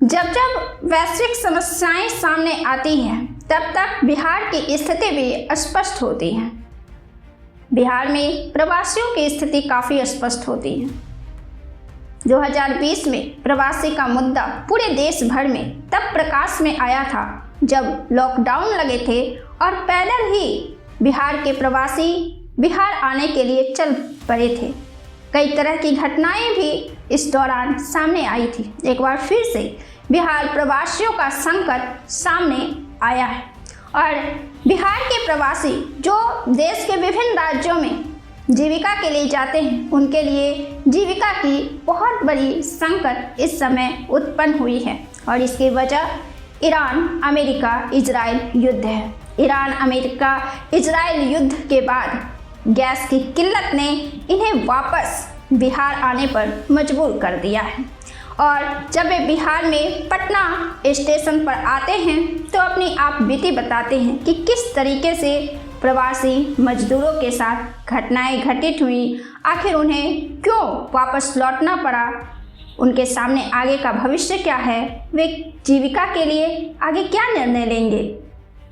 जब जब वैश्विक समस्याएं सामने आती हैं तब तक बिहार की स्थिति भी स्पष्ट होती है। बिहार में प्रवासियों की स्थिति काफ़ी स्पष्ट होती है। 2020 में प्रवासी का मुद्दा पूरे देश भर में तब प्रकाश में आया था जब लॉकडाउन लगे थे और पैदल ही बिहार के प्रवासी बिहार आने के लिए चल पड़े थे। कई तरह की घटनाएं भी इस दौरान सामने आई थी। एक बार फिर से बिहार प्रवासियों का संकट सामने आया है और बिहार के प्रवासी जो देश के विभिन्न राज्यों में जीविका के लिए जाते हैं, उनके लिए जीविका की बहुत बड़ी संकट इस समय उत्पन्न हुई है और इसकी वजह ईरान अमेरिका इजराइल युद्ध है। ईरान अमेरिका इजराइल युद्ध के बाद गैस की किल्लत ने इन्हें वापस बिहार आने पर मजबूर कर दिया है और जब वे बिहार में पटना स्टेशन पर आते हैं तो अपनी आप बीती बताते हैं कि किस तरीके से प्रवासी मजदूरों के साथ घटनाएं घटित हुई, आखिर उन्हें क्यों वापस लौटना पड़ा, उनके सामने आगे का भविष्य क्या है, वे जीविका के लिए आगे क्या निर्णय लेंगे।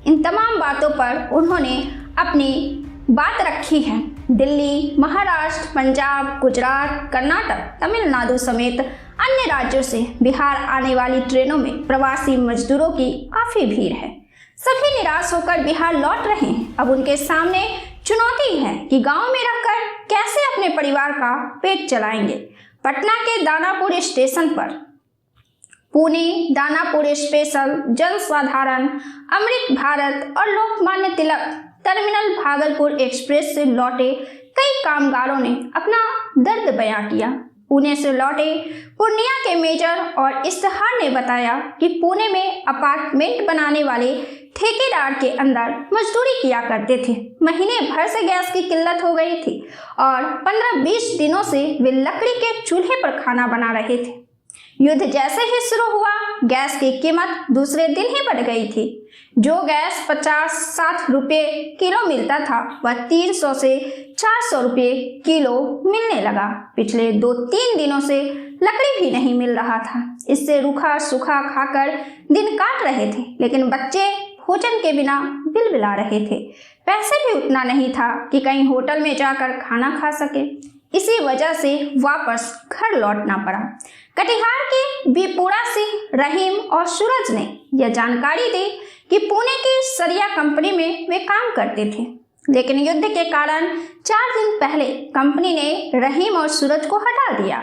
इन तमाम बातों पर उन्होंने अपनी बात रखी है। दिल्ली, महाराष्ट्र, पंजाब, गुजरात, कर्नाटक, तमिलनाडु समेत अन्य राज्यों से बिहार आने वाली ट्रेनों में प्रवासी मजदूरों की काफ़ी भीड़ है। सभी निराश होकर बिहार लौट रहे हैं। अब उनके सामने चुनौती है कि गांव में रहकर कैसे अपने परिवार का पेट चलाएंगे। पटना के दानापुर स्टेशन पर पुणे, दानापुर स्पेशल, जन साधारण, अमृत भारत और लोकमान्य तिलक टर्मिनल भागलपुर एक्सप्रेस से लौटे कई कामगारों ने अपना दर्द बयां किया। पुणे से लौटे पूर्णिया के मेजर और इश्तिहार ने बताया कि पुणे में अपार्टमेंट बनाने वाले ठेकेदार के अंदर मजदूरी किया करते थे। महीने भर से गैस की किल्लत हो गई थी और 15-20 दिनों से वे लकड़ी के चूल्हे पर खाना बना रहे थे। युद्ध जैसे ही शुरू हुआ, गैस की कीमत दूसरे दिन ही बढ़ गई थी। जो गैस 50-60 रुपये किलो मिलता था वह 300 से 400 रुपये किलो मिलने लगा। पिछले 2-3 दिनों से लकड़ी भी नहीं मिल रहा था। इससे रूखा सूखा खाकर दिन काट रहे थे, लेकिन बच्चे भोजन के बिना बिलबिला रहे थे। पैसे भी उतना नहीं था कि कहीं होटल में जाकर खाना खा सके। इसी वजह से वापस घर लौटना पड़ा। कटिहार के बीपुरा से रहीम और सूरज ने यह जानकारी दी कि पुणे की सरिया कंपनी में वे काम करते थे, लेकिन युद्ध के कारण 4 दिन पहले कंपनी ने रहीम और सूरज को हटा दिया।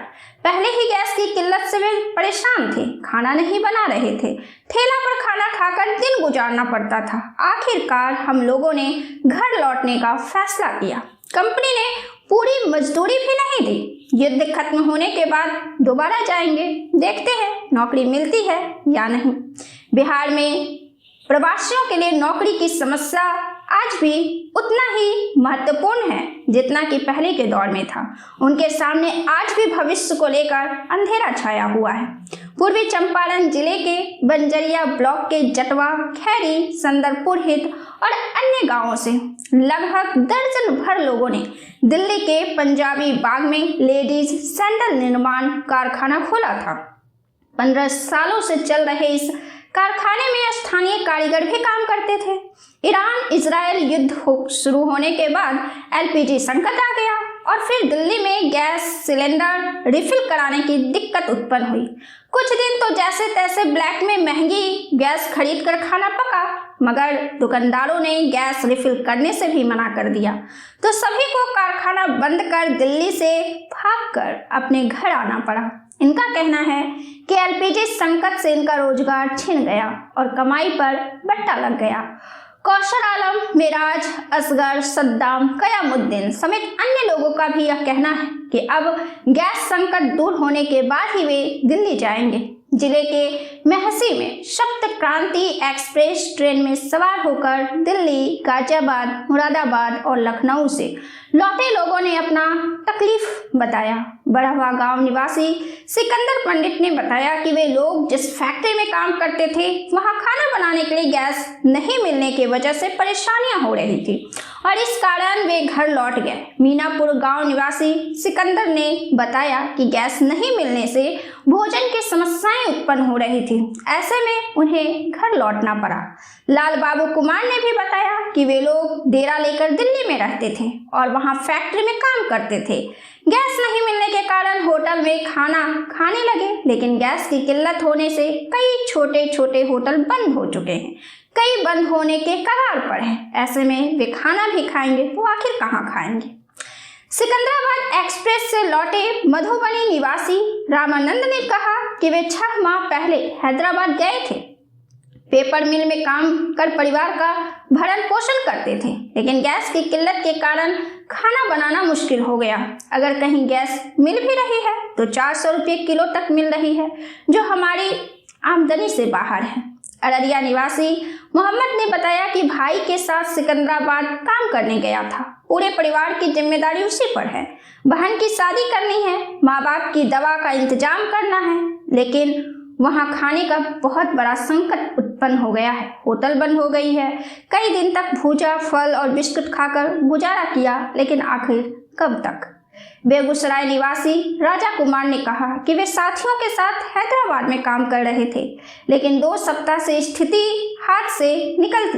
पहले ही गैस की किल्लत से वे परेशान थे, खाना नहीं बना रहे थे, ठेला पर खाना खाकर दिन गुजारना पड़ता था। आखिरकार हम लोगों ने घर लौटने का फैसला किया। कंपनी ने पूरी मजदूरी भी नहीं दी। युद्ध खत्म होने के बाद दोबारा जाएंगे, देखते हैं नौकरी मिलती है या नहीं। बिहार में प्रवासियों के लिए नौकरी की समस्या आज भी उतना ही महत्वपूर्ण है जितना कि पहले के दौर में था। उनके सामने आज भी भविष्य को लेकर अंधेरा छाया हुआ है। पूर्वी चंपारण जिले के बंजरिया ब्लॉक के जटवा, खैरी, संदरपुर हित और अन्य गांवों से लगभग दर्जन भर लोगों ने दिल्ली के पंजाबी बाग में लेडीज सैंडल निर्माण कारखाना खोला था। 15 सालों से चल रहे इस कारखाने में स्थानीय कारीगर भी काम करते थे। ईरान इजराइल युद्ध शुरू होने के बाद एलपीजी संकट आ गया और फिर दिल्ली में गैस सिलेंडर रिफिल कराने की दिक्कत उत्पन्न हुई। कुछ दिन तो जैसे तैसे ब्लैक में महंगी गैस खरीद कर खाना पका, मगर दुकानदारों ने गैस रिफिल करने से भी मना कर दिया, तो सभी को कारखाना बंद कर दिल्ली से भागकर अपने घर आना पड़ा। इनका कहना है कि एलपीजी संकट से इनका रोजगार छिन गया और कमाई पर बट्टा लग गया। कौशल आलम, मिराज, असगर, सद्दाम, कयामुद्दीन समेत अन्य लोगों का भी यह कहना है कि अब गैस संकट दूर होने के बाद ही वे दिल्ली जाएंगे। जिले के महसी में सप्त क्रांति एक्सप्रेस ट्रेन में सवार होकर दिल्ली, गाजियाबाद, मुरादाबाद और लखनऊ से लौटे लोगों ने अपना तकलीफ बताया। बड़हवा गांव निवासी सिकंदर पंडित ने बताया कि वे लोग जिस फैक्ट्री में काम करते थे वहां खाना बनाने के लिए गैस नहीं मिलने की वजह से परेशानियां हो रही थी और इस कारण वे घर लौट गए। मीनापुर गांव निवासी सिकंदर ने बताया कि गैस नहीं मिलने से भोजन की समस्याएं समस्याएं उत्पन्न हो रही थी। ऐसे में उन्हें घर लौटना पड़ा। लाल बाबू कुमार ने भी बताया कि वे लोग डेरा लेकर दिल्ली में रहते थे और वहां फैक्ट्री में काम करते थे। गैस नहीं मिलने के कारण होटल में खाना खाने लगे, लेकिन गैस की किल्लत होने से कई छोटे छोटे होटल बंद हो चुके हैं, कई बंद होने के कगार पर हैं। ऐसे में वे खाना भी खाएंगे तो आखिर कहाँ खाएंगे। सिकंदराबाद एक्सप्रेस से लौटे मधुबनी निवासी रामानंद ने कहा कि वे 6 माह पहले हैदराबाद गए थे। पेपर मिल में काम कर परिवार का भरण पोषण करते थे, लेकिन गैस की किल्लत के कारण खाना बनाना मुश्किल हो गया। अगर कहीं गैस मिल भी रही है तो 400 रुपये किलो तक मिल रही है, जो हमारी आमदनी से बाहर है। अररिया निवासी मोहम्मद ने बताया कि भाई के साथ सिकंदराबाद काम करने गया था। पूरे परिवार की जिम्मेदारी उसी पर है। बहन की शादी करनी है, माँ बाप की दवा का इंतजाम करना है, लेकिन वहाँ खाने का बहुत बड़ा संकट उत्पन्न हो गया है। होटल बंद हो गई है। कई दिन तक भूजा, फल और बिस्कुट खाकर गुजारा किया, लेकिन आखिर कब तक। बेगूसराय निवासी राजा कुमार ने कहा कि वे साथियों के साथ हैदराबाद में काम कर रहे थे, लेकिन 2 सप्ताह से स्थिति हाथ से निकल